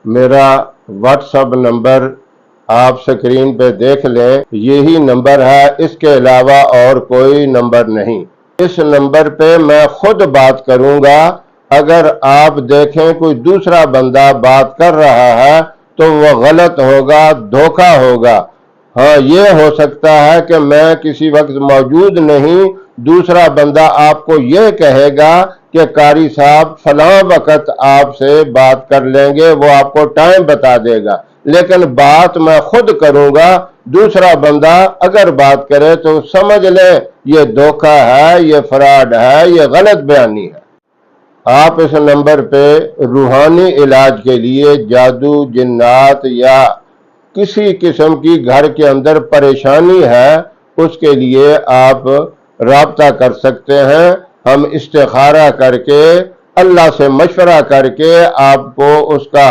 میرا what's app number آپ screen پہ دیکھ لیں، یہی نمبر ہے، اس کے علاوہ اور کوئی نمبر نہیں۔ اس نمبر پہ میں خود بات کروں گا۔ اگر آپ دیکھیں کوئی دوسرا بندہ بات کر رہا ہے تو وہ غلط ہوگا، دھوکہ ہوگا۔ ہاں، یہ ہو سکتا ہے کہ میں کسی وقت موجود نہیں، دوسرا بندہ آپ کو یہ کہے گا کہ قاری صاحب فلاں وقت آپ سے بات کر لیں گے، وہ آپ کو ٹائم بتا دے گا، لیکن بات میں خود کروں گا۔ دوسرا بندہ اگر بات کرے تو سمجھ لیں یہ دھوکہ ہے، یہ فراڈ ہے، یہ غلط بیانی ہے۔ آپ اس نمبر پہ روحانی علاج کے لیے، جادو، جنات یا کسی قسم کی گھر کے اندر پریشانی ہے، اس کے لیے آپ رابطہ کر سکتے ہیں۔ ہم استخارہ کر کے، اللہ سے مشورہ کر کے آپ کو اس کا